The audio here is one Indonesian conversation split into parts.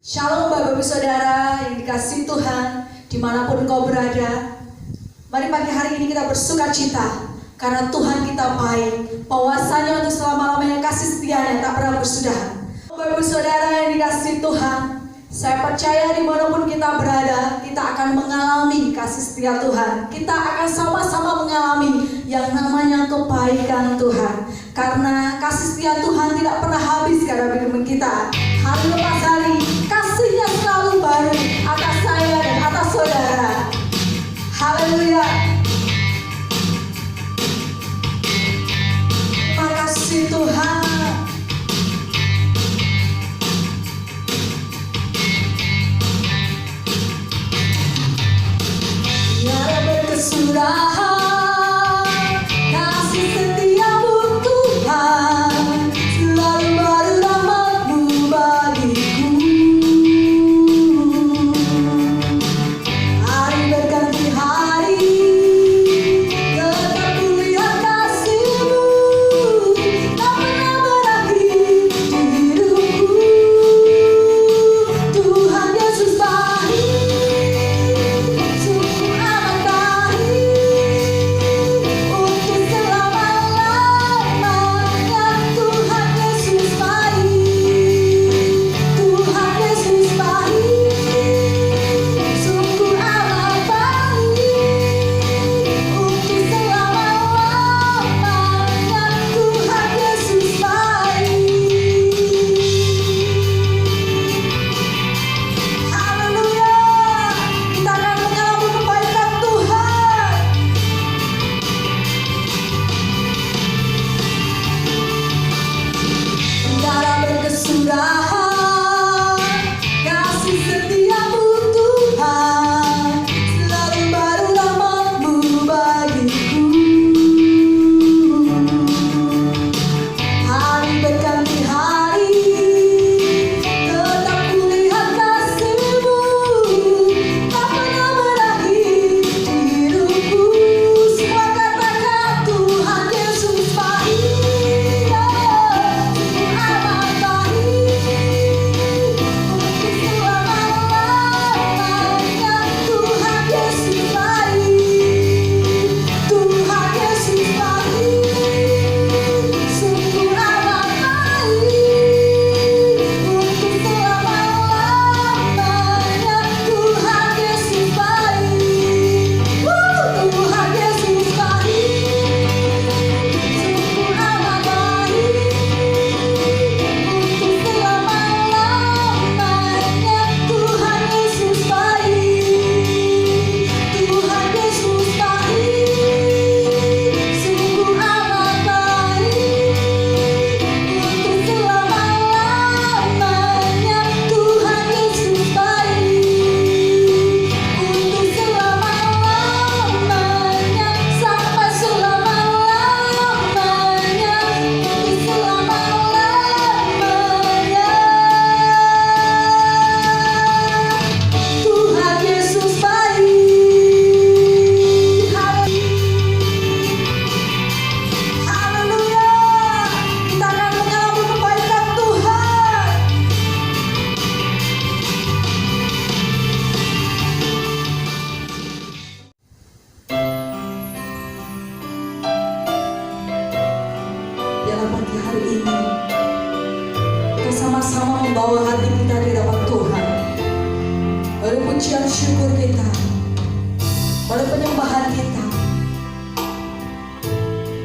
Shalom Bapak Ibu Saudara yang dikasihi Tuhan dimanapun kau berada. Mari pagi hari ini kita bersuka cita karena Tuhan kita baik, penguasanya untuk selama-lamanya, kasih setianya tak pernah bersudahan. Bapak Ibu Saudara yang dikasihi Tuhan, saya percaya dimanapun kita berada, kita akan mengalami kasih setia Tuhan. Kita akan sama-sama mengalami yang namanya kebaikan Tuhan. Karena kasih setia Tuhan tidak pernah habis dalam hidup kita. Hari lepas hari, kasihnya selalu baru atas saya dan atas saudara. Haleluya. Terima kasih Tuhan. Biar berkesudahan kasih setiamu Tuhan, selalu baru rahmat-Mu bagiku. Hari berganti hari, tetap kulihat kasih-Mu, tak pernah berakhir di hidupku. Tuhan Yesus baik, sungguh amat baik, untuk selama-lamanya. Tuhan Yesus baik, Tuhan Yesus baik, sungguh amat baik, untuk selama-lamanya. Tuhan Yesus baik. Haleluya. Kita akan mengalami kebaikan Tuhan. Segala berkesudahan kasih setiamu Tuhan, selalu baru rahmat-Mu bagiku. Hari berganti hari, tetap kulihat kasih-Mu, tak pernah berakhir di hidupku. Semua katakan Tuhan Yesus baik, sungguh amat baik, untuk selama-lamanya. Tuhan Yesus baik, Tuhan Yesus baik, sungguh amat baik, untuk selama-lamanya. Tuhan Yesus baik, Tuhan Yesus baik, sungguh amat baik, untuk selama-lamanya. Tuhan Yesus baik, Tuhan Yesus baik, sungguh amat baik, untuk selama-lamanya. Tuhan Yesus baik, untuk selama-lamanya, sampai selama-lamanya, untuk selama-lamanya. Tuhan Yesus baik. Haleluya. Kita akan mengalami kebaikan Tuhan. Biarlah pagi hari ini kita sama-sama membawa hati kita di hadapan Tuhan. Oleh pujian syukur kita, oleh penyembahan kita.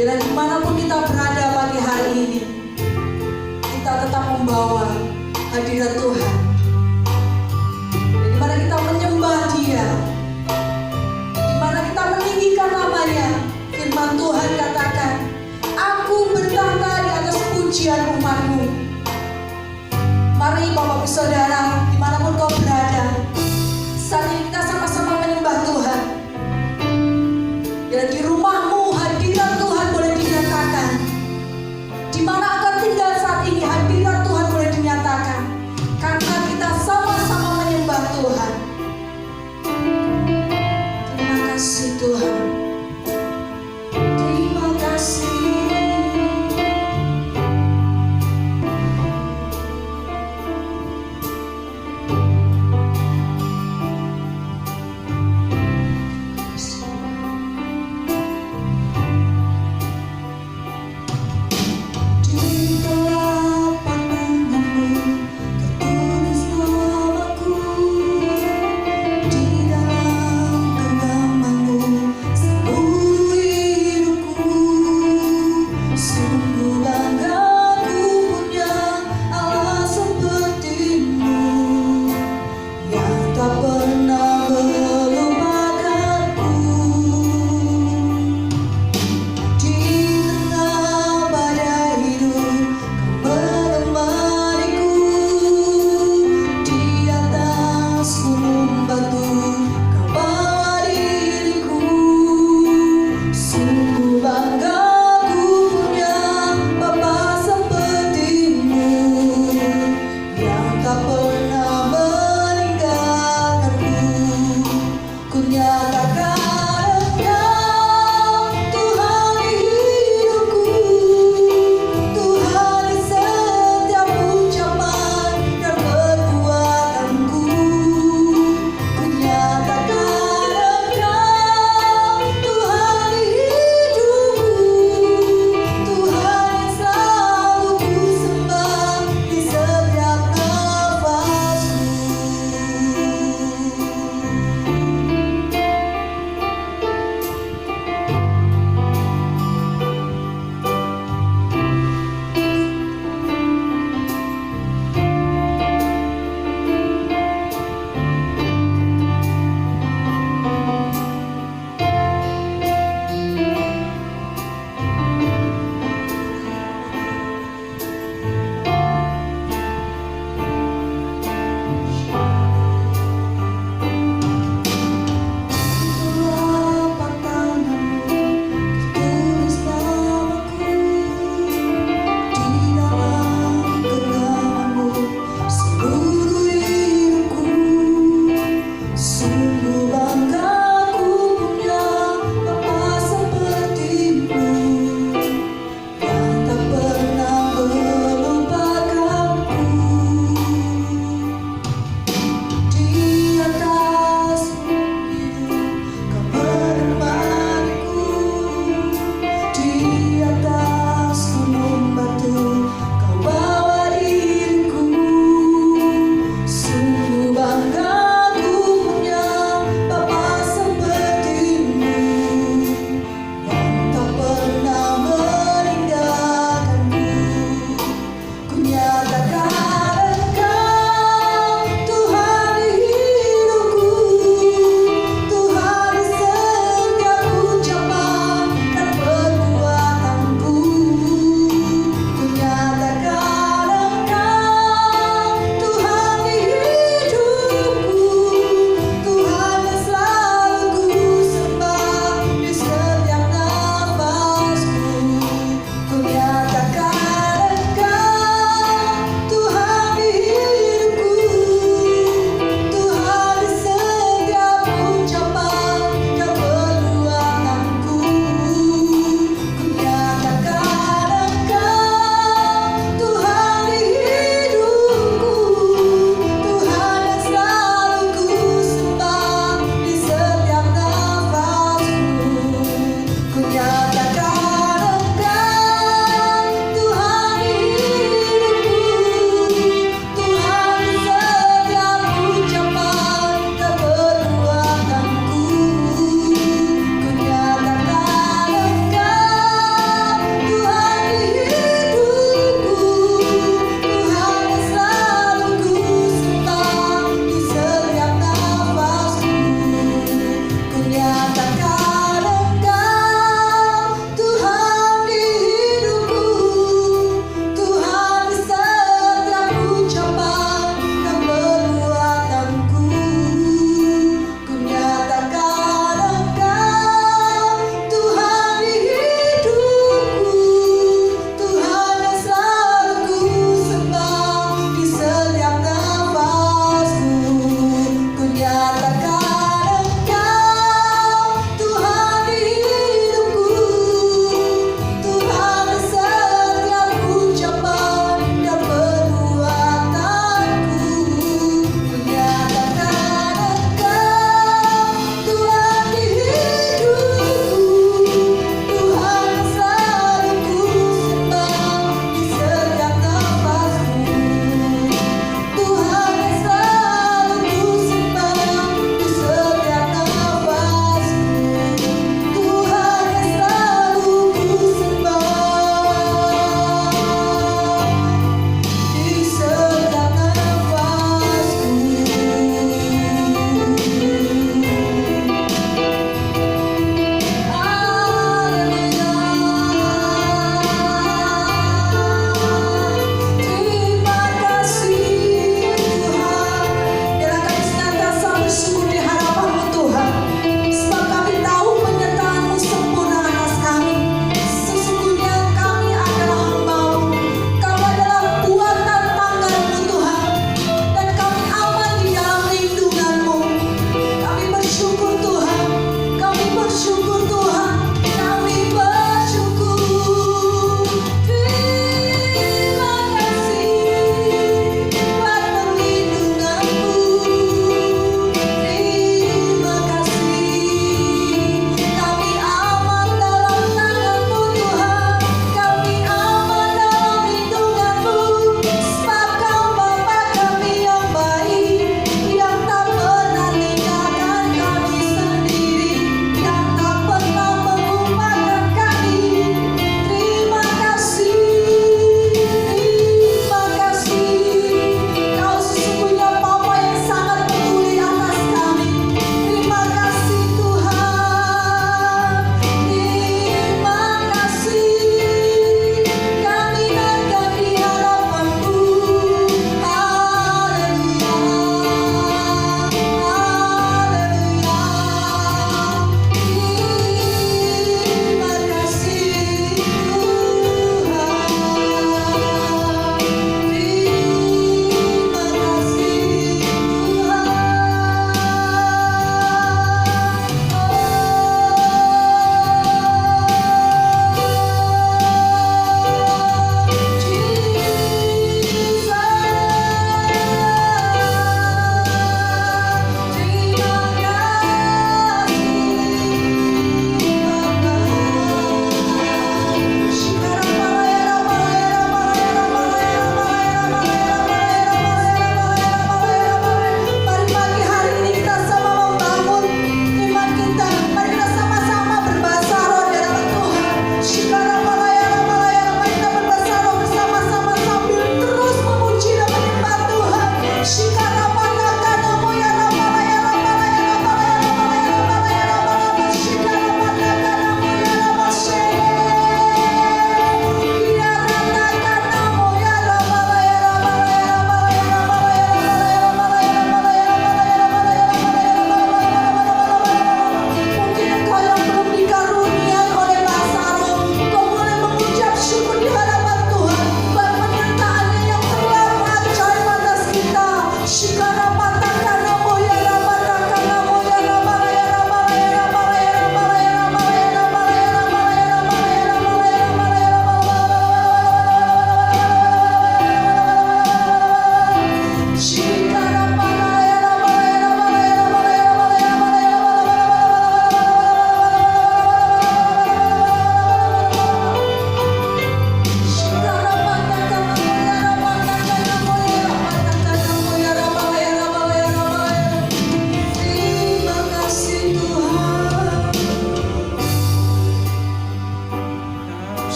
Bila dimanapun kita berada pagi hari ini, kita tetap membawa hadirat Tuhan. Di mana kita menyembah Dia, di mana kita meninggikan namanya. Firman Tuhan katakan, Aku bertahta di atas pujian umat-Mu. Mari Bapak Ibu Saudara, dimanapun kau berada, saat ini kita sama-sama menyembah Tuhan. Bila di rumahmu hadirat Tuhan boleh dinyatakan, di mana akan tinggal saat ini hadirat Tuhan boleh dinyatakan, karena kita sama-sama menyembah Tuhan. Terima kasih Tuhan. Terima kasih.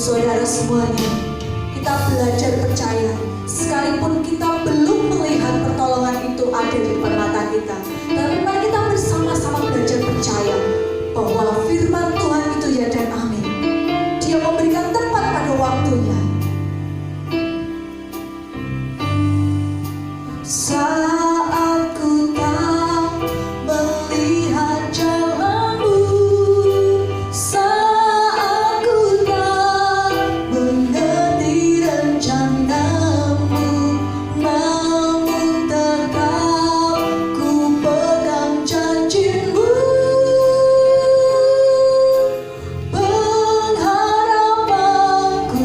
Saudara semuanya, kita belajar percaya. Sekalipun kita belum melihat pertolongan itu ada di depan mata kita, tapi mari kita bersama-sama belajar percaya bahwa firman Tuhan itu ya dan amin. Dia memberikan tempat pada waktunya. Saat ku tak melihat jalanmu, saat ku tak mengerti rencanamu, namun tetap ku pegang janjimu. Pengharapanku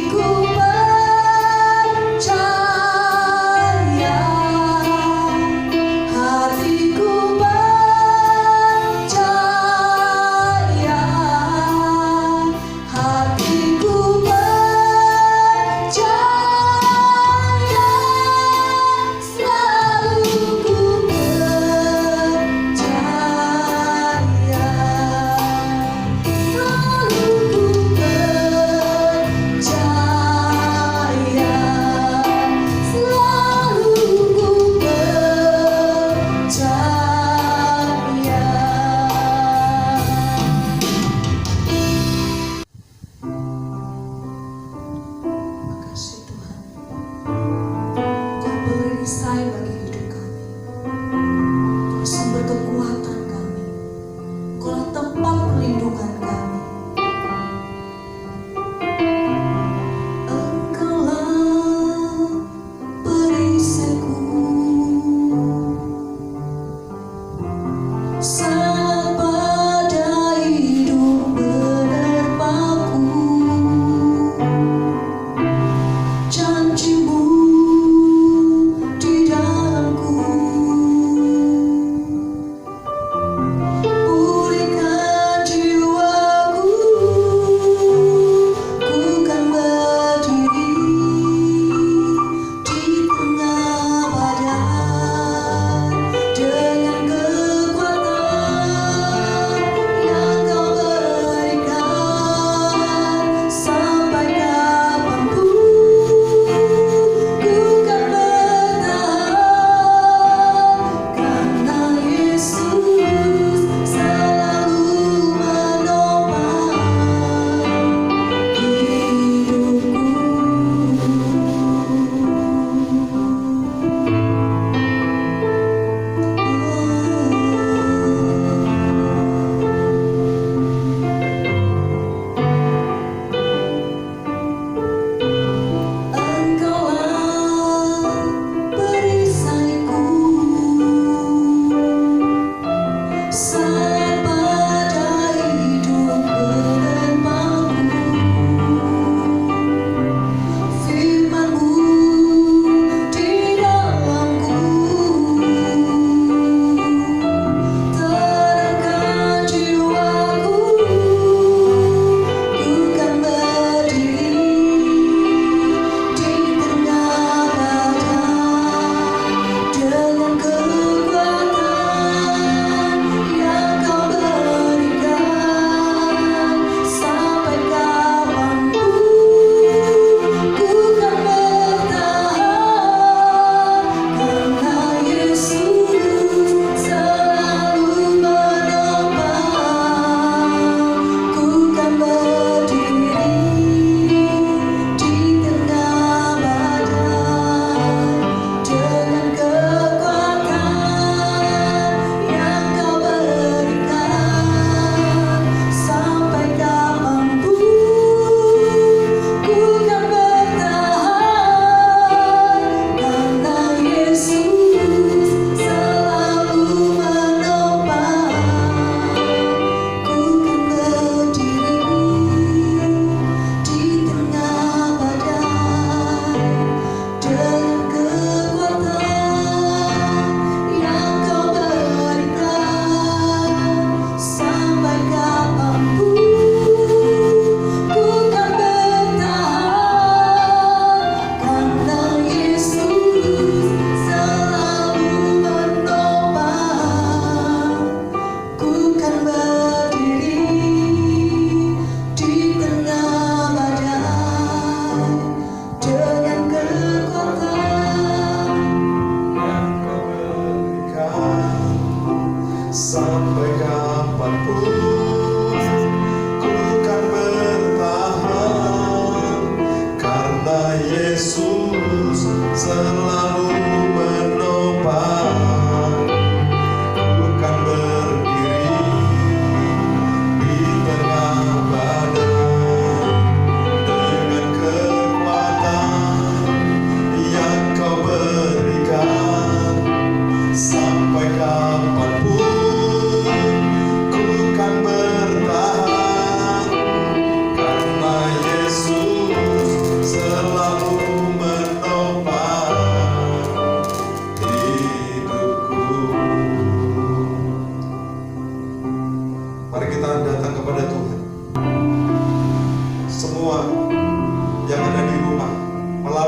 Selalu ku percaya.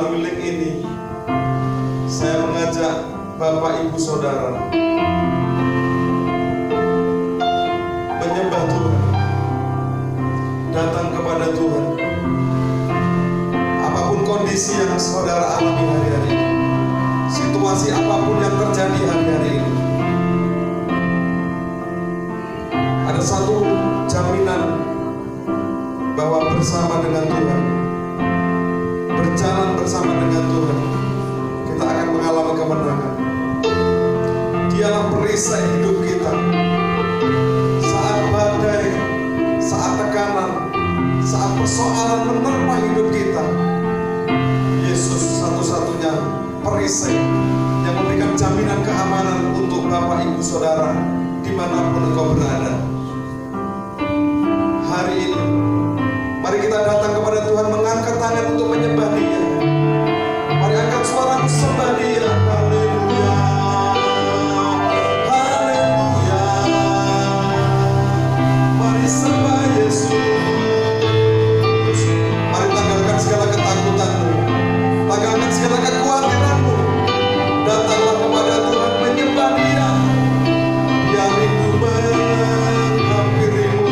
melalui link ini saya mengajak Bapak Ibu Saudara menyembah Tuhan, datang kepada Tuhan. Apapun kondisi yang saudara alami hari-hari ini, situasi apapun yang terjadi hari-hari ini, ada satu jaminan bahwa bersama dengan Tuhan, berjalan bersama dengan Tuhan, kita akan mengalami kemenangan. Dialah perisai hidup kita. Saat badai, saat tekanan, saat persoalan menerpa hidup kita, Yesus satu-satunya perisai yang memberikan jaminan keamanan untuk Bapak Ibu Saudara dimanapun engkau berada. Hari ini mari kita datang kepada Tuhan, mengangkat tangan untuk menyembah Dia. Mari angkat suara sembah Dia. Haleluya, haleluya. Mari sembah Yesus. Mari tanggalkan segala ketakutanmu, tanggalkan segala kekhawatiranmu. Datanglah kepada Tuhan, menyembah Dia. Dia rindu menghampirimu,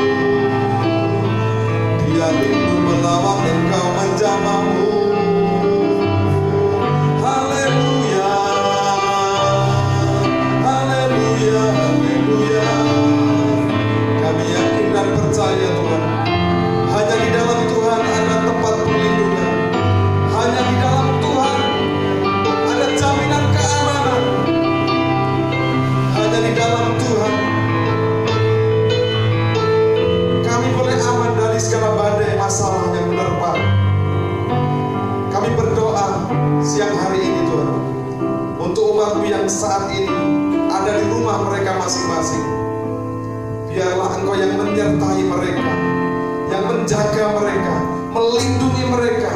Dia rindu melawat engkau, menjamahmu. Haleluya, haleluya, haleluya. Kami yakin dan percaya Tuhan, hanya di dalam Tuhan ada tempat perlindungan, hanya di dalam Tuhan ada jaminan keamanan, hanya di dalam Tuhan kami boleh aman dari segala badai masalah yang menerpa. Kami berdoa siang hari ini Tuhan, untuk umat-Mu yang saat ini ada di rumah mereka masing-masing. Biarlah Engkau yang menyertai mereka, yang menjaga mereka, melindungi mereka.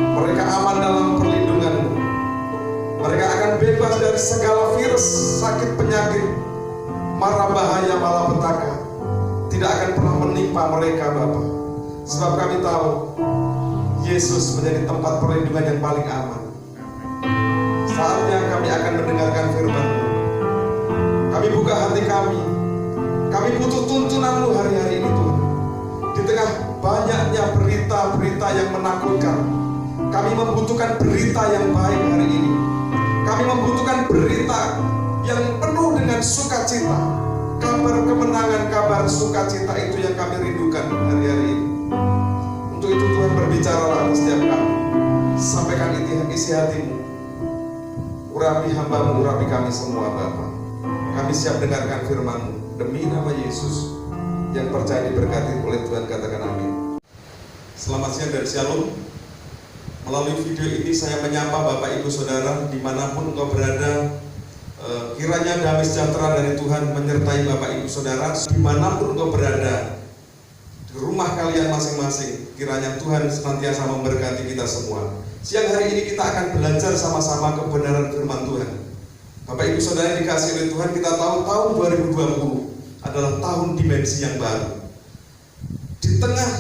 Mereka aman dalam perlindungan-Mu. Mereka akan bebas dari segala virus, sakit, penyakit, mara bahaya, malapetaka. Tidak akan pernah menimpa mereka Bapa. Sebab kami tahu Yesus menjadi tempat perlindungan yang paling aman. Saatnya kami akan mendengarkan firman-Mu. Kami buka hati kami. Kami butuh tuntunan-Mu hari-hari ini Tuhan. Di tengah banyaknya berita-berita yang menakutkan, kami membutuhkan berita yang baik hari ini. Kami membutuhkan berita yang penuh dengan sukacita. Kabar kemenangan, kabar sukacita itu yang kami rindukan hari-hari ini. Untuk itu Tuhan, berbicaralah atas setiap kami. Sampaikan isi hati-Mu. Urapi hamba-Mu, urapi kami semua Bapa. Kami siap dengarkan firman-Mu. Demi nama Yesus yang percaya diberkati oleh Tuhan, katakan amin. Selamat siang dari Shalom. Melalui video ini saya menyapa Bapak Ibu Saudara dimanapun engkau berada. Kiranya damai sejahtera dari Tuhan menyertai Bapak Ibu Saudara dimanapun engkau berada, di rumah kalian masing-masing. Kiranya Tuhan senantiasa memberkati kita semua. Siang hari ini kita akan belajar sama-sama kebenaran firman Tuhan. Bapak Ibu Saudara yang dikasihi oleh Tuhan, kita tahu tahun 2020 adalah tahun dimensi yang baru. Di tengah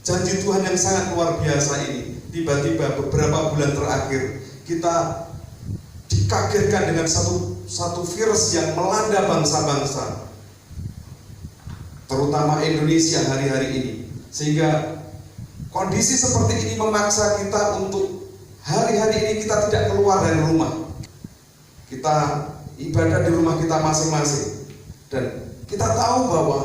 janji Tuhan yang sangat luar biasa ini, tiba-tiba beberapa bulan terakhir kita dikagetkan dengan satu virus yang melanda bangsa-bangsa, terutama Indonesia hari-hari ini. Sehingga kondisi seperti ini memaksa kita untuk hari-hari ini kita tidak keluar dari rumah. Kita ibadah di rumah kita masing-masing. Dan kita tahu bahwa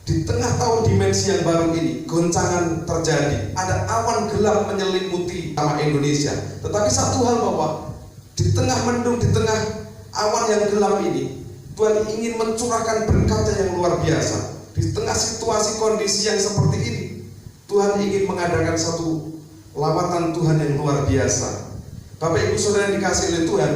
di tengah tahun dimensi yang baru ini, goncangan terjadi. Ada awan gelap menyelimuti tanah Indonesia. Tetapi satu hal bahwa di tengah mendung, di tengah awan yang gelap ini, Tuhan ingin mencurahkan berkat-Nya yang luar biasa. Di tengah situasi kondisi yang seperti ini, Tuhan ingin mengadakan satu lawatan Tuhan yang luar biasa. Bapak Ibu Saudara yang dikasihi oleh Tuhan,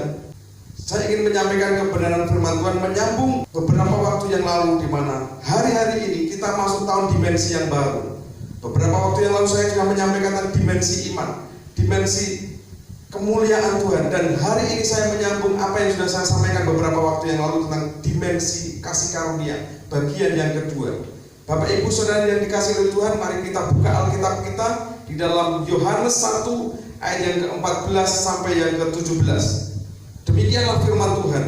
saya ingin menyampaikan kebenaran firman Tuhan menyambung beberapa waktu yang lalu, di mana hari-hari ini kita masuk tahun dimensi yang baru. Beberapa waktu yang lalu saya sudah menyampaikan tentang dimensi iman, dimensi kemuliaan Tuhan, dan hari ini saya menyambung apa yang sudah saya sampaikan beberapa waktu yang lalu tentang dimensi kasih karunia, bagian yang kedua. Bapak Ibu Saudara yang dikasihi oleh Tuhan, mari kita buka Alkitab kita di dalam Yohanes 1 ayat yang ke-14 sampai yang ke-17. Demikianlah firman Tuhan.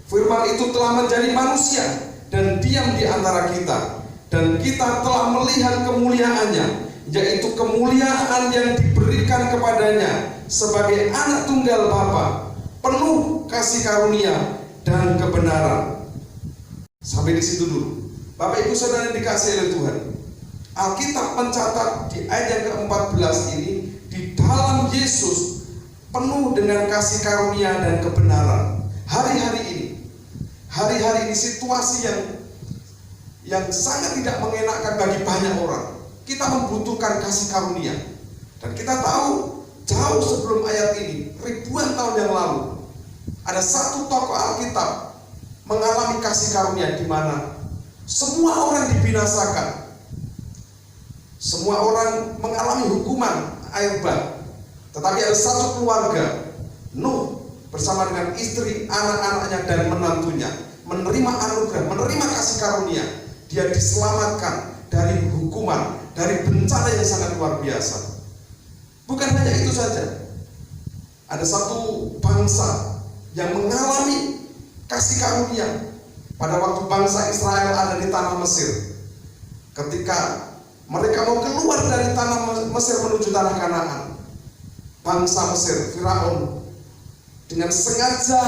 Firman itu telah menjadi manusia dan diam di antara kita, dan kita telah melihat kemuliaannya, yaitu kemuliaan yang diberikan kepadanya sebagai anak tunggal Bapa, penuh kasih karunia dan kebenaran. Sampai di situ dulu. Bapak Ibu Saudara yang dikasihi oleh Tuhan, Alkitab mencatat di ayat yang ke-14 ini, di dalam Yesus penuh dengan kasih karunia dan kebenaran. Hari-hari ini situasi yang sangat tidak mengenakan bagi banyak orang. Kita membutuhkan kasih karunia. Dan kita tahu jauh sebelum ayat ini, ribuan tahun yang lalu, ada satu tokoh Alkitab mengalami kasih karunia di mana semua orang dibinasakan. Semua orang mengalami hukuman air bah. Tetapi ada satu keluarga, Nuh bersama dengan istri, anak-anaknya dan menantunya, menerima anugerah, menerima kasih karunia. Dia diselamatkan dari hukuman, dari bencana yang sangat luar biasa. Bukan hanya itu saja, ada satu bangsa yang mengalami kasih karunia pada waktu bangsa Israel ada di tanah Mesir. Ketika mereka mau keluar dari tanah Mesir menuju tanah Kanaan, bangsa Mesir, Firaun, dengan sengaja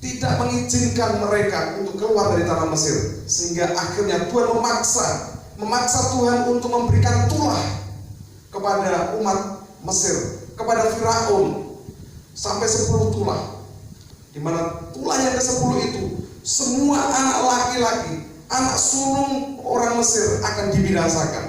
tidak mengizinkan mereka untuk keluar dari tanah Mesir, sehingga akhirnya Tuhan memaksa Tuhan untuk memberikan tulah kepada umat Mesir, kepada Firaun, sampai 10 tulah, di mana tulah yang ke-10 itu semua anak laki-laki, anak sulung orang Mesir akan dibinasakan.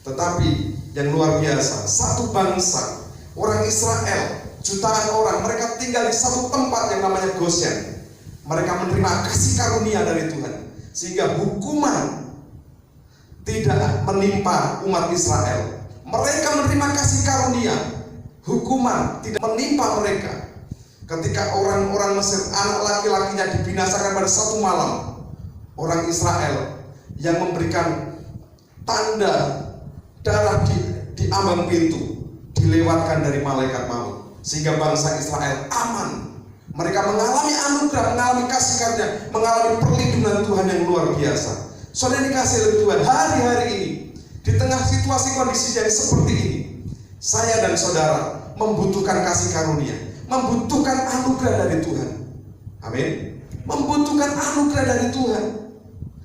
Tetapi yang luar biasa, satu bangsa, orang Israel, jutaan orang, mereka tinggal di satu tempat yang namanya Goshen. Mereka menerima kasih karunia dari Tuhan, sehingga hukuman tidak menimpa umat Israel. Mereka menerima kasih karunia, hukuman tidak menimpa mereka. Ketika orang-orang Mesir, anak laki-lakinya dibinasakan pada satu malam, orang Israel yang memberikan tanda darah di ambang pintu dilewatkan dari malaikat maut, sehingga bangsa Israel aman. Mereka mengalami anugerah, mengalami kasih karunia, mengalami perlindungan Tuhan yang luar biasa. Saudara dikasihi oleh Tuhan, hari-hari ini di tengah situasi kondisi yang seperti ini, saya dan saudara membutuhkan kasih karunia, membutuhkan anugerah dari Tuhan. Amin. Membutuhkan anugerah dari Tuhan.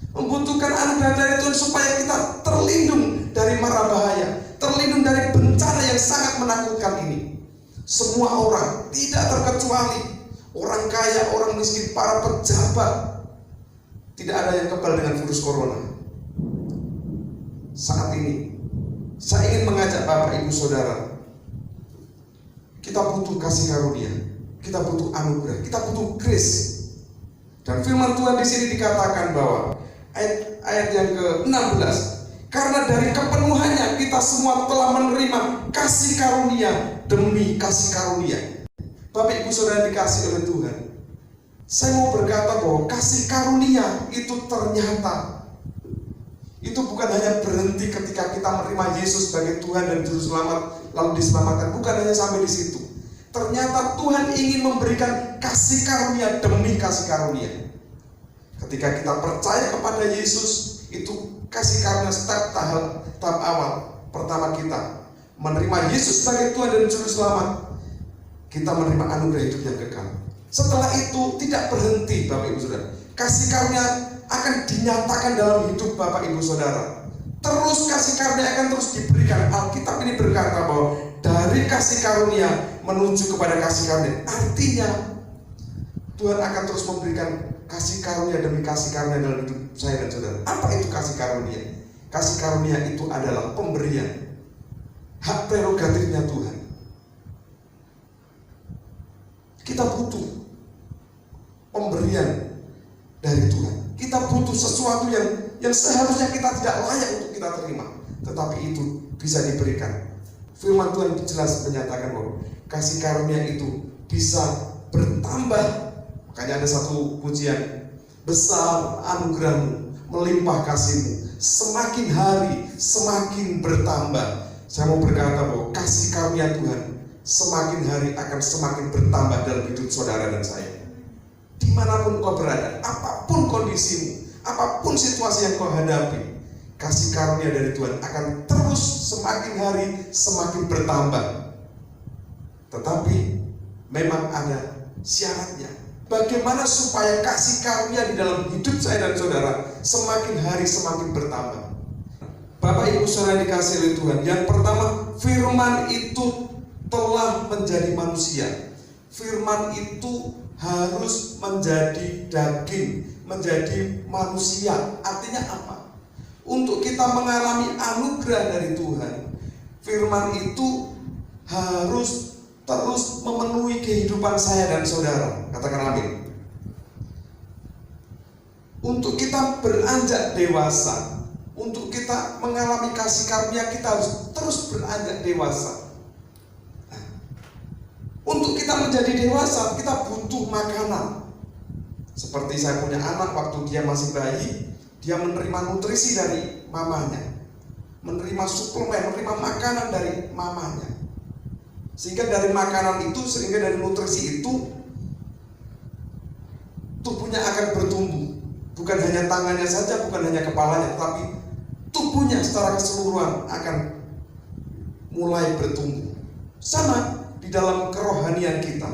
Membutuhkan anugerah dari Tuhan supaya kita terlindung dari mara bahaya, terlindung dari bencana yang sangat menakutkan ini. Semua orang, tidak terkecuali orang kaya, orang miskin, para pejabat, tidak ada yang kebal dengan virus corona. Saat ini saya ingin mengajak Bapak Ibu Saudara, kita butuh kasih karunia, kita butuh anugerah, kita butuh grace. Dan firman Tuhan di sini dikatakan bahwa ayat yang ke-16, karena dari kepenuhannya kita semua telah menerima kasih karunia demi kasih karunia. Bapak Ibu Saudara dikasihi oleh Tuhan, saya mau berkata bahwa kasih karunia itu ternyata itu bukan hanya berhenti ketika kita menerima Yesus sebagai Tuhan dan Juru Selamat lalu diselamatkan. Bukan hanya sampai di situ. Ternyata Tuhan ingin memberikan kasih karunia demi kasih karunia. Ketika kita percaya kepada Yesus, itu kasih karunia tahap awal. Pertama kita menerima Yesus sebagai Tuhan dan Juru Selamat, kita menerima anugerah hidup yang kekal. Setelah itu tidak berhenti, Bapak Ibu Saudara. Kasih karunia akan dinyatakan dalam hidup Bapak Ibu Saudara. Terus kasih karunia akan terus diberikan. Alkitab ini berkata bahwa dari kasih karunia menuju kepada kasih karunia. Artinya Tuhan akan terus memberikan kasih karunia demi kasih karunia dalam hidup saya dan saudara. Apa itu kasih karunia? Kasih karunia itu adalah pemberian, hak prerogatifnya Tuhan. Kita butuh pemberian dari Tuhan. Kita butuh sesuatu yang seharusnya kita tidak layak untuk kita terima, tetapi itu bisa diberikan. Firman Tuhan jelas menyatakan bahwa kasih karunia itu bisa bertambah. Makanya ada satu pujian, besar anugerahmu, melimpah kasihmu, semakin hari semakin bertambah. Saya mau berkata bahwa kasih karunia Tuhan semakin hari akan semakin bertambah dalam hidup saudara dan saya. Dimanapun kau berada, apapun kondisimu, apapun situasi yang kau hadapi, kasih karunia dari Tuhan akan terus semakin hari semakin bertambah. Tetapi memang ada syaratnya. Bagaimana supaya kasih karunia di dalam hidup saya dan saudara semakin hari semakin bertambah? Bapak Ibu Saudara dikasih oleh Tuhan, yang pertama, firman itu telah menjadi manusia. Firman itu harus menjadi daging, menjadi manusia. Artinya apa? Untuk kita mengalami anugerah dari Tuhan, firman itu harus terus memenuhi kehidupan saya dan saudara. Katakan amin. Untuk kita beranjak dewasa, untuk kita mengalami kasih karunia, kita harus terus beranjak dewasa. Untuk kita menjadi dewasa, kita butuh makanan. Seperti saya punya anak, waktu dia masih bayi, dia menerima nutrisi dari mamanya, menerima suplemen, menerima makanan dari mamanya. Sehingga dari makanan itu, sehingga dari nutrisi itu, tubuhnya akan bertumbuh. Bukan hanya tangannya saja, bukan hanya kepalanya, tapi tubuhnya secara keseluruhan akan mulai bertumbuh. Sama di dalam kerohanian kita.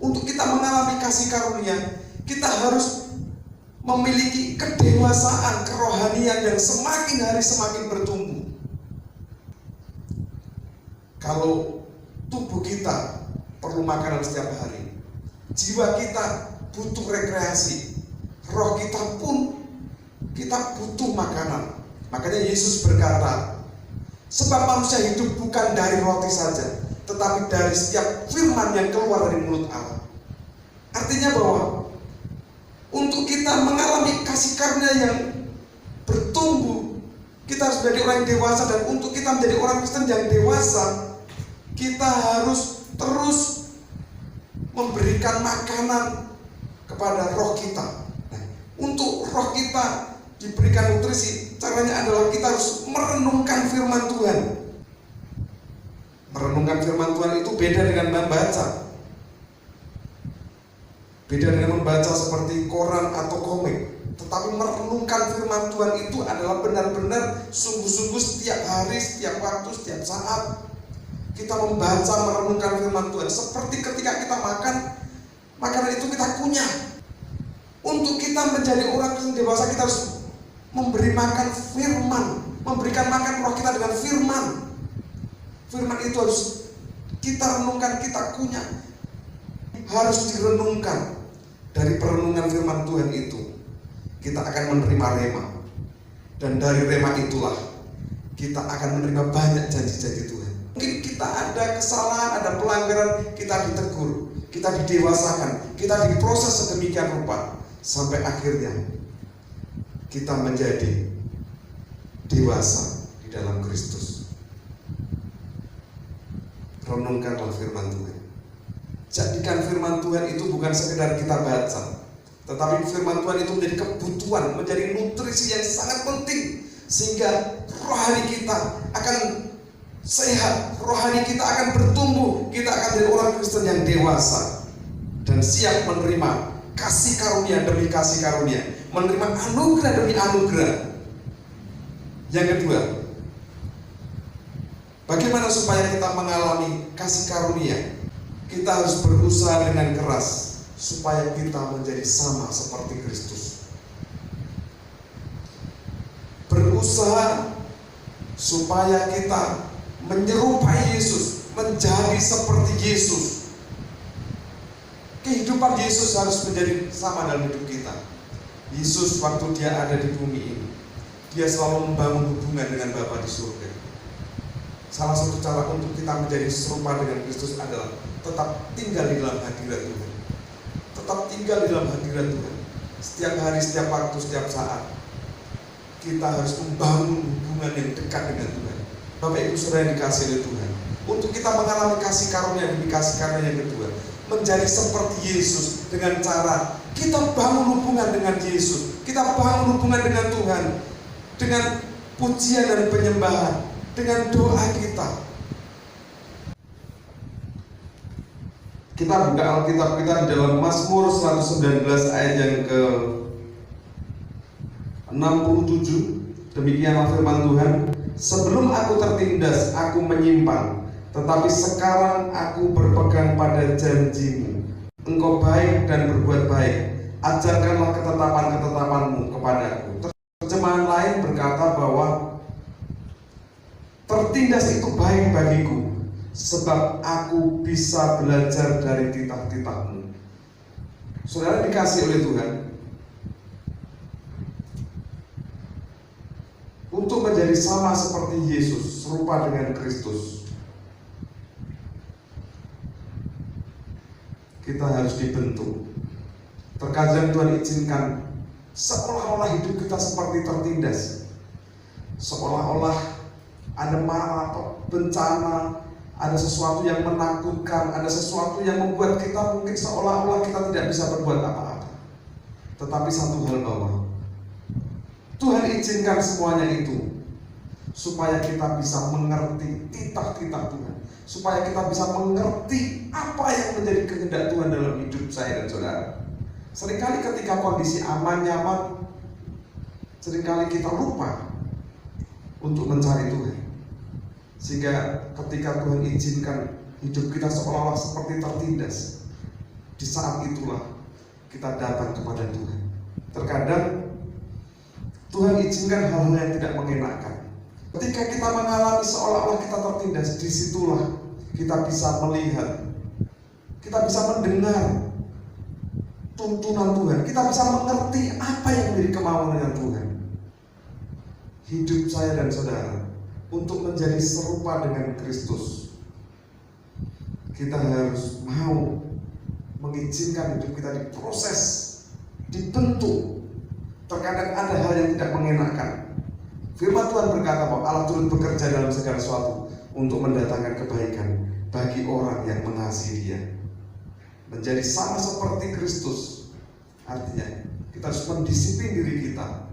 Untuk kita mengalami kasih karunia, kita harus memiliki kedewasaan kerohanian yang semakin hari semakin bertumbuh. Kalau tubuh kita perlu makanan setiap hari, jiwa kita butuh rekreasi, roh kita pun kita butuh makanan. Makanya Yesus berkata, sebab manusia hidup bukan dari roti saja, tetapi dari setiap firman yang keluar dari mulut Allah. Artinya bahwa untuk kita mengalami kasih karunia yang bertumbuh, kita harus menjadi orang yang dewasa. Dan untuk kita menjadi orang Kristen yang dewasa, kita harus terus memberikan makanan kepada roh kita. Nah, untuk roh kita diberikan nutrisi, caranya adalah kita harus merenungkan firman Tuhan. Merenungkan firman Tuhan itu beda dengan membaca. Beda dengan membaca seperti koran atau komik. Tetapi merenungkan firman Tuhan itu adalah benar-benar sungguh-sungguh setiap hari, setiap waktu, setiap saat kita membaca, merenungkan firman Tuhan. Seperti ketika kita makan, makanan itu kita kunyah. Untuk kita menjadi orang yang dewasa, kita harus memberi makan firman, memberikan makan roh kita dengan firman. Firman itu harus kita renungkan, kita kunyah, harus direnungkan. Dari perenungan firman Tuhan itu, kita akan menerima rema. Dan dari rema itulah kita akan menerima banyak janji-janji Tuhan. Mungkin kita ada kesalahan, ada pelanggaran, kita ditegur, kita didewasakan, kita diproses sedemikian rupa, sampai akhirnya kita menjadi dewasa di dalam Kristus. Renungkanlah firman Tuhan. Jadikan firman Tuhan itu bukan sekedar kita baca, tetapi firman Tuhan itu menjadi kebutuhan, menjadi nutrisi yang sangat penting, sehingga rohani kita akan sehat, rohani kita akan bertumbuh, kita akan jadi orang Kristen yang dewasa dan siap menerima kasih karunia demi kasih karunia, menerima anugerah demi anugerah. Yang kedua, bagaimana supaya kita mengalami kasih karunia? Kita harus berusaha dengan keras supaya kita menjadi sama seperti Kristus. Berusaha supaya kita menyerupai Yesus, menjadi seperti Yesus. Kehidupan Yesus harus menjadi sama dalam hidup kita. Yesus waktu dia ada di bumi ini, dia selalu membangun hubungan dengan Bapa di surga. Salah satu cara untuk kita menjadi serupa dengan Kristus adalah tetap tinggal di dalam hadirat Tuhan. Tetap tinggal di dalam hadirat Tuhan. Setiap hari, setiap waktu, setiap saat kita harus membangun hubungan yang dekat dengan Tuhan. Bapak Ibu Saudara yang dikasihi oleh Tuhan, untuk kita mengalami kasih karunia demi kasih karunia yang kedua, menjadi seperti Yesus dengan cara kita bangun hubungan dengan Yesus, kita bangun hubungan dengan Tuhan dengan pujian dan penyembahan, dengan doa kita. Kita buka Alkitab kita di dalam Mazmur 119 ayat yang ke 67. Demikianlah firman Tuhan, sebelum aku tertindas, aku menyimpang, tetapi sekarang aku berpegang pada janjimu. Engkau baik dan berbuat baik, ajarkanlah ketetapan-ketetapanmu kepadaku. Terjemahan lain berkata bahwa tertindas itu baik bagiku, sebab aku bisa belajar dari titah-titahmu. Saudara dikasih oleh Tuhan untuk menjadi sama seperti Yesus, serupa dengan Kristus. Kita harus dibentuk. Terkadang Tuhan izinkan seolah-olah hidup kita seperti tertindas, seolah-olah ada marah, bencana, ada sesuatu yang menakutkan, ada sesuatu yang membuat kita mungkin seolah-olah kita tidak bisa berbuat apa-apa. Tetapi satu hal bahwa Tuhan izinkan semuanya itu supaya kita bisa mengerti titah-titah Tuhan, supaya kita bisa mengerti apa yang menjadi kehendak Tuhan dalam hidup saya dan saudara. Seringkali ketika kondisi aman, nyaman, seringkali kita lupa untuk mencari Tuhan. Sehingga ketika Tuhan izinkan hidup kita seolah-olah seperti tertindas, di saat itulah kita datang kepada Tuhan. Terkadang Tuhan izinkan hal-hal yang tidak mengenakan. Ketika kita mengalami seolah-olah kita tertindas, disitulah kita bisa melihat, kita bisa mendengar tuntunan Tuhan, kita bisa mengerti apa yang menjadi kemauan dengan Tuhan. Hidup saya dan saudara untuk menjadi serupa dengan Kristus, kita harus mau mengizinkan hidup kita diproses, dibentuk. Terkadang ada hal yang tidak mengenakan. Firman Tuhan berkata bahwa Allah turut bekerja dalam segala sesuatu untuk mendatangkan kebaikan bagi orang yang mengasihi Dia. Menjadi sama seperti Kristus, artinya kita harus mendisiplin diri kita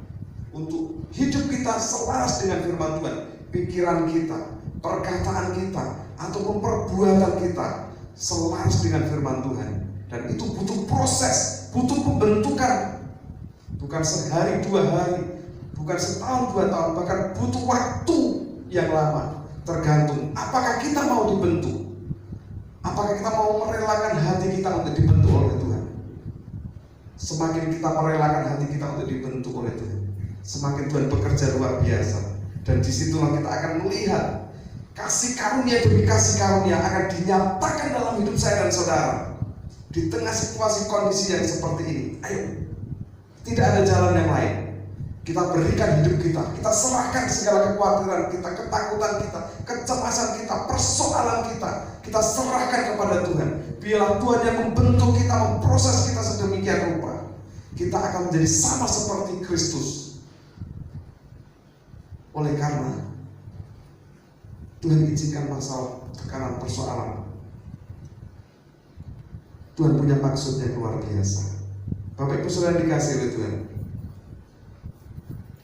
untuk hidup kita selaras dengan firman Tuhan. Pikiran kita, perkataan kita, ataupun perbuatan kita selaras dengan firman Tuhan. Dan itu butuh proses, butuh pembentukan. Bukan sehari, 2 hari, bukan setahun, 2 tahun, bahkan butuh waktu yang lama. Tergantung apakah kita mau dibentuk, apakah kita mau merelakan hati kita untuk dibentuk oleh Tuhan. Semakin kita merelakan hati kita untuk dibentuk oleh Tuhan, semakin Tuhan bekerja luar biasa. Dan disitulah kita akan melihat kasih karunia demi kasih karunia akan dinyatakan dalam hidup saya dan saudara. Di tengah situasi kondisi yang seperti ini, ayo, tidak ada jalan yang lain. Kita berikan hidup kita, kita serahkan segala kekhawatiran kita, ketakutan kita, kecemasan kita, persoalan kita serahkan kepada Tuhan. Biarlah Tuhan yang membentuk kita, memproses kita sedemikian rupa. Kita akan menjadi sama seperti Kristus. Oleh karena Tuhan izinkan masalah, tekanan, persoalan. Tuhan punya maksud yang luar biasa. Bapak Ibu Saudara dikasih oleh Tuhan,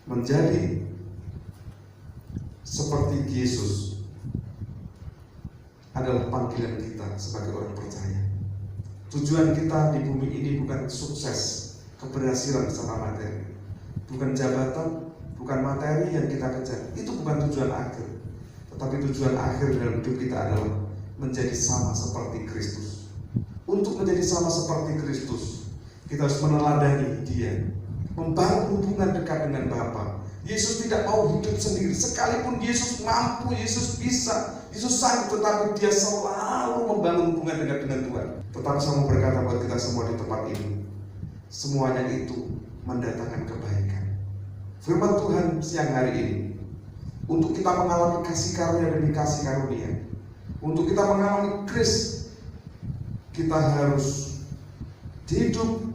menjadi seperti Yesus adalah panggilan kita sebagai orang percaya. Tujuan kita di bumi ini bukan sukses, keberhasilan secara materi, bukan jabatan, bukan materi yang kita kejar. Itu bukan tujuan akhir. Tetapi tujuan akhir dalam hidup kita adalah menjadi sama seperti Kristus. Untuk menjadi sama seperti Kristus, kita harus meneladani Dia, membangun hubungan dekat dengan Bapa. Yesus tidak mau hidup sendiri. Sekalipun Yesus mampu, Yesus bisa, Yesus sanggup, tetapi Dia selalu membangun hubungan dekat dengan Tuhan. Tetapi saya mau berkata buat kita semua di tempat ini, semuanya itu mendatangkan kebaikan. Firman Tuhan siang hari ini, untuk kita mengalami kasih karunia demi kasih karunia, untuk kita mengalami Kristus, kita harus hidup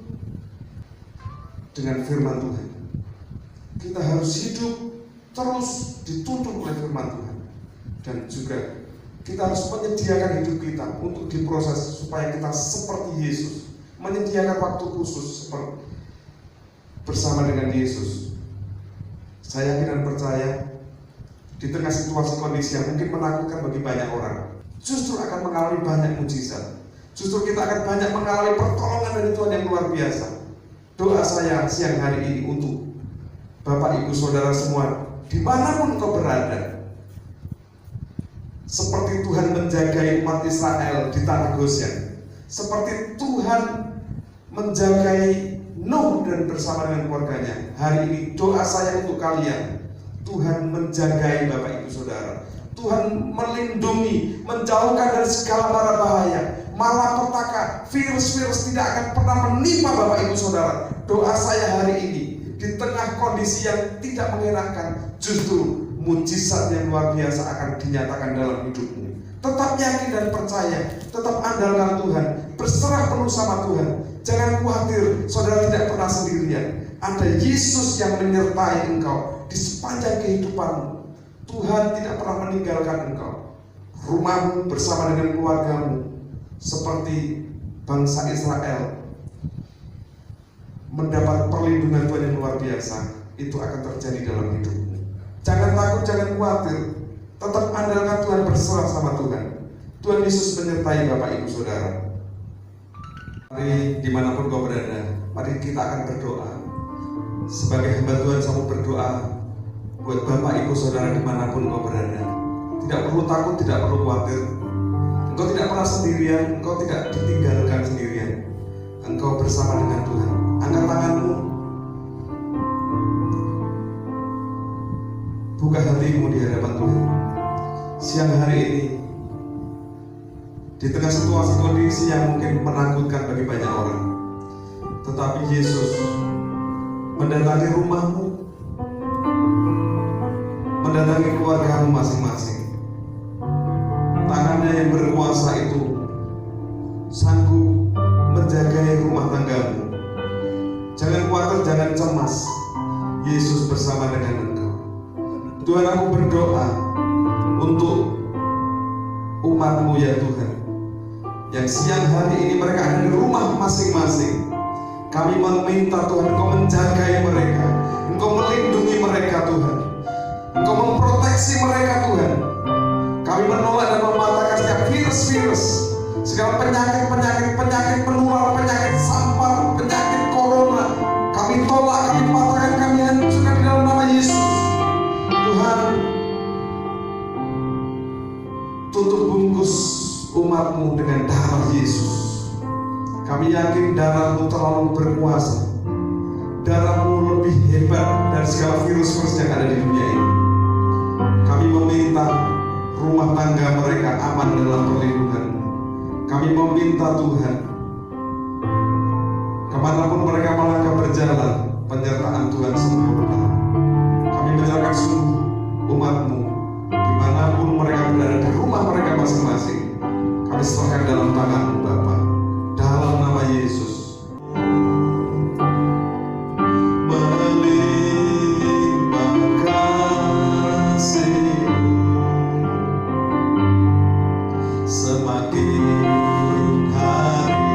dengan firman Tuhan. Kita harus hidup terus dituntun oleh firman Tuhan. Dan juga kita harus menyediakan hidup kita untuk diproses supaya kita seperti Yesus. Menyediakan waktu khusus bersama dengan Yesus, Saya yakin dan percaya di tengah situasi kondisi yang mungkin menakutkan bagi banyak orang, justru akan mengalami banyak mujizat. Justru kita akan banyak mengalami pertolongan dari Tuhan yang luar biasa. Doa saya siang hari ini untuk Bapak Ibu Saudara semua, dimanapun kau berada, seperti Tuhan menjagai umat Israel di tanah Goshen, seperti Tuhan menjagai Nuh dan bersama dengan keluarganya. Hari ini doa saya untuk kalian, Tuhan menjagai Bapak Ibu Saudara, Tuhan melindungi, menjauhkan dari segala mara bahaya, malapetaka, virus-virus tidak akan pernah menimpa Bapak Ibu Saudara. Doa saya hari ini, di tengah kondisi yang tidak mengenakan, justru mujizat yang luar biasa akan dinyatakan dalam hidupmu. Tetap yakin dan percaya, tetap andalkan Tuhan, berserah penuh sama Tuhan. Jangan khawatir, saudara tidak pernah sendirian. Ada Yesus yang menyertai engkau di sepanjang kehidupanmu. Tuhan tidak pernah meninggalkan engkau. Rumahmu bersama dengan keluargamu, seperti bangsa Israel, mendapat perlindungan Tuhan yang luar biasa. Itu akan terjadi dalam hidupmu. Jangan takut, jangan khawatir. Tetap andalkan Tuhan, berserah sama Tuhan. Tuhan Yesus menyertai Bapak Ibu Saudara. Mari dimanapun kau berada, mari kita akan berdoa. Sebagai hamba Tuhan, saya mau berdoa buat Bapak Ibu Saudara dimanapun kau berada. Tidak perlu takut, tidak perlu khawatir. Engkau tidak pernah sendirian, engkau tidak ditinggalkan sendirian. Engkau bersama dengan Tuhan. Angkat tanganmu, buka hatimu di hadapan Tuhan. Siang hari ini, di tengah situasi kondisi yang mungkin menakutkan bagi banyak orang, tetapi Yesus mendatangi rumahmu, mendatangi keluargamu masing-masing. Tangannya yang berkuasa itu sanggup menjaga rumah tanggamu. Jangan khawatir, jangan cemas. Yesus bersama dengan engkau. Tuhan, aku berdoa untuk umat-Mu ya Tuhan, yang siang hari ini mereka ada di rumah masing-masing. Kami meminta Tuhan, Engkau menjagai mereka, Engkau melindungi mereka Tuhan, Engkau memproteksi mereka Tuhan. Kami menolak dan mematahkan setiap virus-virus, segala penyakit penular, penyakit sampar, penyakit corona. Kami tolak, kami patahkan, kami hancurkan di dalam nama Yesus. Tuhan, tutup bungkus umat-Mu dengan darah Yesus. Kami yakin darah-Mu terlalu berkuasa. Darah-Mu lebih hebat dari segala virus-virus yang ada di dunia ini. Kami meminta rumah tangga mereka aman dalam perlindungan-Mu. Kami meminta Tuhan, kemanapun mereka melangkah berjalan, penyertaan Tuhan sempurna. Kami menyerahkan seluruh umat-Mu, dimanapun mereka berada di rumah mereka masing-masing. Kami serahkan dalam tangan-Mu Bapa, dalam nama Yesus. Semakin hari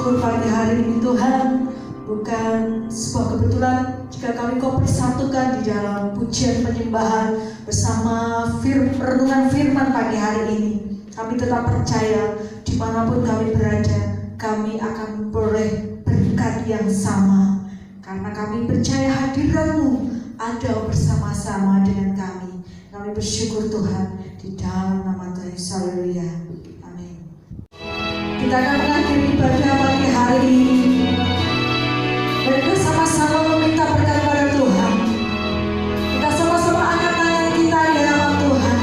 bersyukur pagi hari ini Tuhan, bukan sebuah kebetulan jika kami Kau persatukan di dalam pujian penyembahan bersama renungan firman pagi hari ini. Kami tetap percaya dimanapun kami berada, kami akan memperoleh berkat yang sama. Karena kami percaya hadirat-Mu ada bersama-sama dengan kami. Kami bersyukur Tuhan di dalam nama Tuhan Yesus. Haleluya. Amin. Kita akan mengakhiri ibadah pagi hari ini. Mari sama-sama meminta berkat pada Tuhan. Kita sama-sama angkat tangan kita di hadapan Tuhan.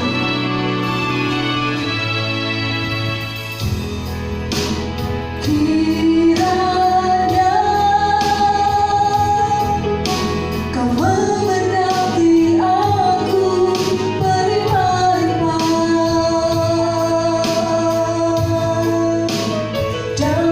Kiranya Kau memberkati aku berlimpah-limpah dan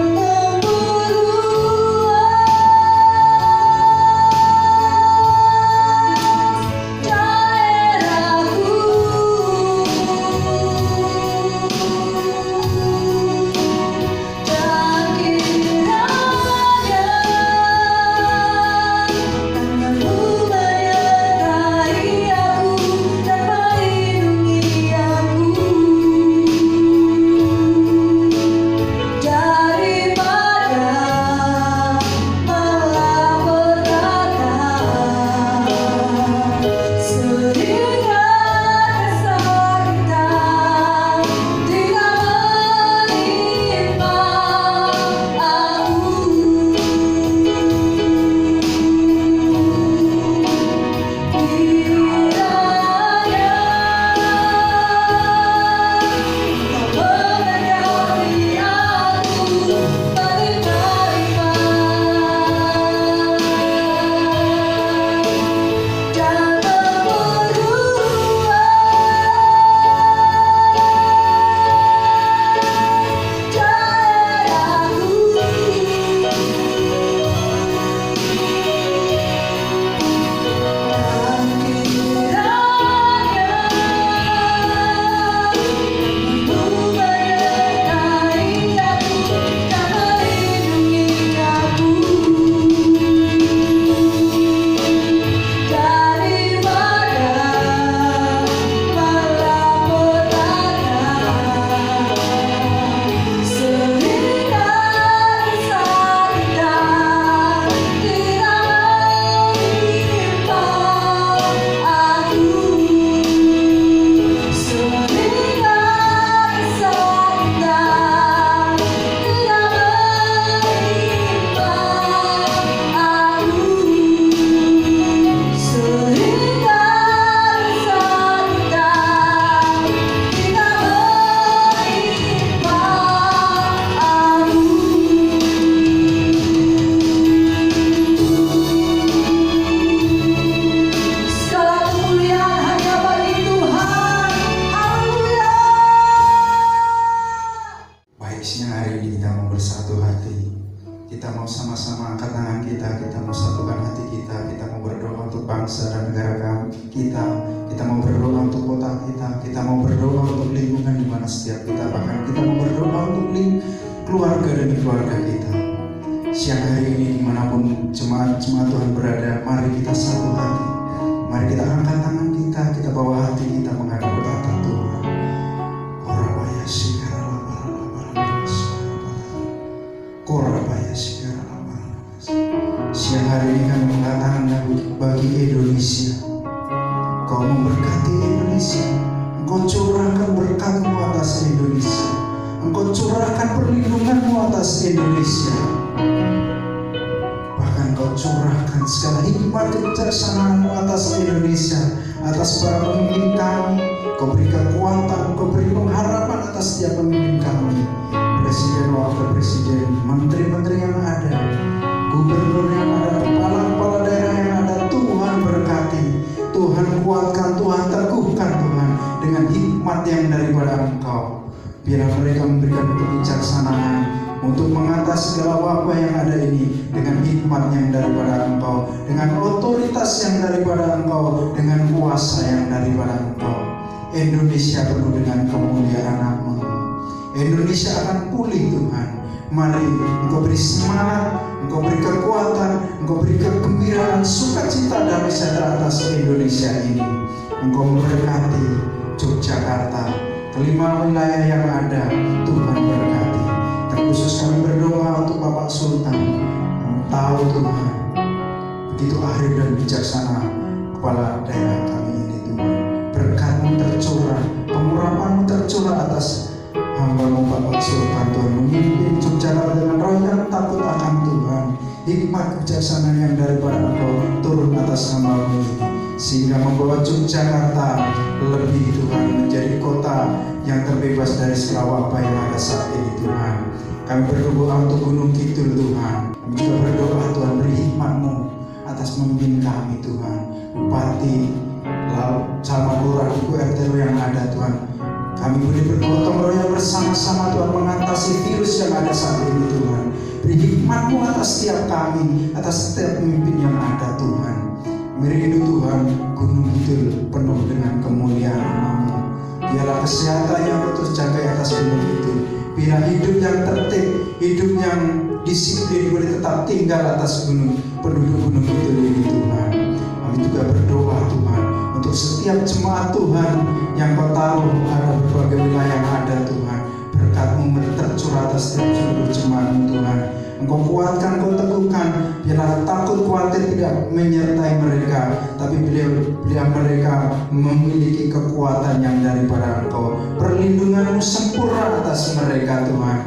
Kita mau berdoa untuk kota kita mau berdoa untuk lingkungan di mana setiap kita, bahkan kita mau berdoa untuk keluarga demi keluarga kita. Siang hari ini dimanapun jemaat Tuhan berada, mari kita satu hati, mari kita angkat tangan kita bawa hati kita menghadap tahta Tuhan. Korabaya sigara Korabaya sigara. Siang hari ini kami mengatakan bagi Indonesia, Kau memberkati Indonesia, Engkau curahkan berkat-Mu atas Indonesia, Engkau curahkan perlindungan-Mu atas Indonesia, bahkan Kau curahkan segala hikmat kebijaksanaan-Mu atas Indonesia, atas para pemimpin kami. Kau beri kekuatan, Kau beri pengharapan atas setiap pemimpin kami, presiden, wakil presiden, menteri-menteri yang ada, gubernur yang ada, kepala-kepala daerah yang ada. Tuhan berkati, Tuhan kuatkan, Tuhan teguhkan Tuhan dengan hikmat yang daripada Engkau. Biar mereka memberikan kebijaksanaan untuk mengatasi segala wabah yang ada ini dengan hikmat yang daripada Engkau, dengan otoritas yang daripada Engkau, dengan kuasa yang daripada Engkau. Indonesia penuh dengan kemuliaan-Mu. Indonesia akan pulih Tuhan. Mari Engkau beri semangat, Engkau beri kekuatan, Engkau beri kegembiraan, sukacita, damai sejahtera atas Indonesia ini. Engkau memberkati Yogyakarta, kelima wilayah yang ada, Tuhan berkati. Terkhusus kami berdoa untuk Bapak Sultan, yang tahu Tuhan begitu ahli dan bijaksana kepala daerah kami ini Tuhan. Berkat-Mu tercurah, pengurapan-Mu tercurah atas hamba-Mu Bapak Sultan Tuhan, memimpin Yogyakarta dengan roh yang takut akan Tuhan. Hikmat kebijaksanaan yang daripada Engkau turun atas hamba-Mu ini, sehingga membawa Yogyakarta lebih Tuhan menjadi kota yang terbebas dari segala wabah yang ada saat ini Tuhan. Kami berdoa untuk Gunung Kidul Tuhan. Kami juga berdoa Tuhan beri hikmat-Mu atas memimpin kami Tuhan, Bupati, lalu sama lurah, ibu RT yang ada Tuhan. Kami boleh bergotong royong bersama-sama Tuhan mengatasi virus yang ada saat ini Tuhan. Beri hikmat-Mu atas setiap kami, atas setiap pemimpin yang ada Tuhan. Merindu Tuhan Gunung Kidul penuh dengan kemuliaan nama-Mu. Biarlah kesehatan yang Kau terjaga atas Gunung Kidul. Biar hidup yang tertib, hidup yang disiplin boleh tetap tinggal atas penduduk Gunung Kidul ini Tuhan. Kami juga berdoa Tuhan untuk setiap jemaat Tuhan yang Kau tahu ada berbagai wilayah yang ada Tuhan. Berkat-Mu tercurah atas setiap seluruh jemaat-Mu Tuhan. Engkau kuatkan, Engkau teguhkan, biarlah takut khawatir tidak menyertai mereka, tapi biar mereka memiliki kekuatan yang daripada Engkau. Perlindungan-Mu sempurna atas mereka Tuhan.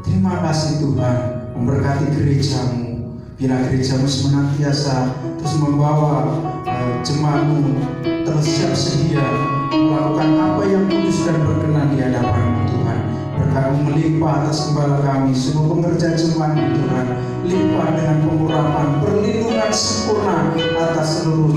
Terima kasih Tuhan, memberkati gereja-Mu. Biar gereja-Mu senantiasa terus membawa jemaat-Mu terus siap sedia melakukan apa yang kudus dan berkenan di hadapan-Mu Tuhan. Berkat-Mu melimpah atas gembala kami, semua pengerjaan jemaat-Mu Tuhan. Limpah dengan pengurapan, perlindungan sempurna atas seluruh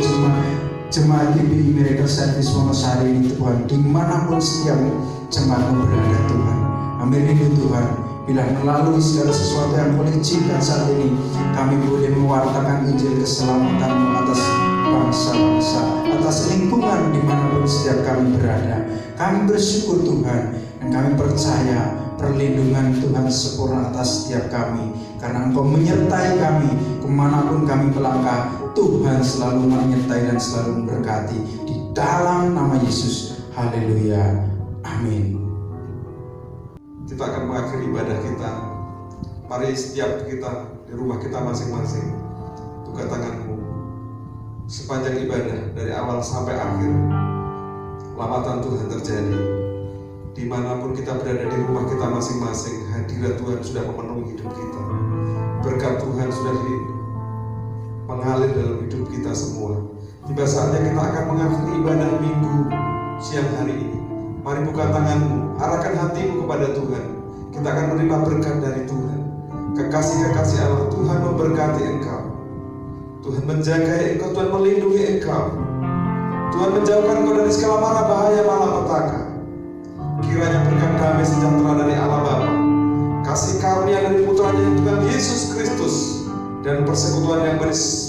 jemaat GBI Miracle Service Wonosari ini Tuhan. Dimanapun setiap jemaat-Mu berada Tuhan. Kami rindu Tuhan, bila melalui segala sesuatu yang boleh izinkan saat ini, kami boleh mewartakan Injil keselamatan-Mu atas bangsa-bangsa, atas lingkungan dimanapun setiap kami berada. Kami bersyukur Tuhan, dan kami percaya perlindungan Tuhan sempurna atas setiap kami, karena Engkau menyertai kami kemanapun kami melangkah. Tuhan selalu menyertai dan selalu memberkati di dalam nama Yesus. Haleluya, amin. Kita akan mengakhiri ibadah kita. Mari setiap kita di rumah kita masing-masing buka tanganmu sepanjang ibadah dari awal sampai akhir. Lambatan Tuhan terjadi dimanapun kita berada di rumah kita masing-masing. Hadirat Tuhan sudah memenuhi hidup kita. Berkat Tuhan sudah mengalir dalam hidup kita semua. Tiba saatnya kita akan mengakhiri ibadah minggu siang hari ini. Mari buka tanganmu, arahkan hatimu kepada Tuhan. Kita akan menerima berkat dari Tuhan. Kekasih-kekasih Allah, Tuhan memberkati engkau. Tuhan menjaga engkau, Tuhan melindungi engkau. Tuhan menjauhkan engkau dari segala mara bahaya malapetaka. Kiranya berkat damai sejahtera dari Allah Bapa, kasih karunia dari putranya Tuhan Yesus Kristus, dan persekutuan yang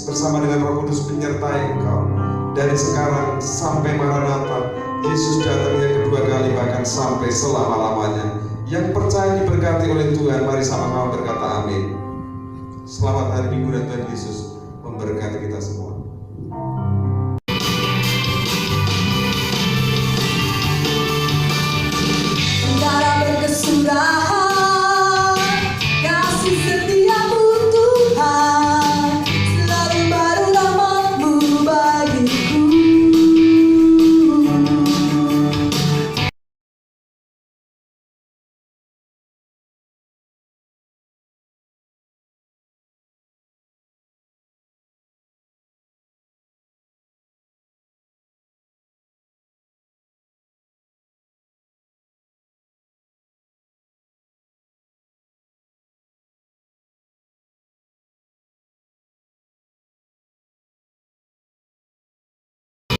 bersama dengan Roh Kudus menyertai engkau dari sekarang sampai Maranatha, Yesus datang yang kedua kali, bahkan sampai selama-lamanya. Yang percaya diberkati oleh Tuhan, mari sama-sama berkata amin. Selamat hari Minggu dan Tuhan Yesus memberkati kita semua. Darah berkesudahan, kasih setia.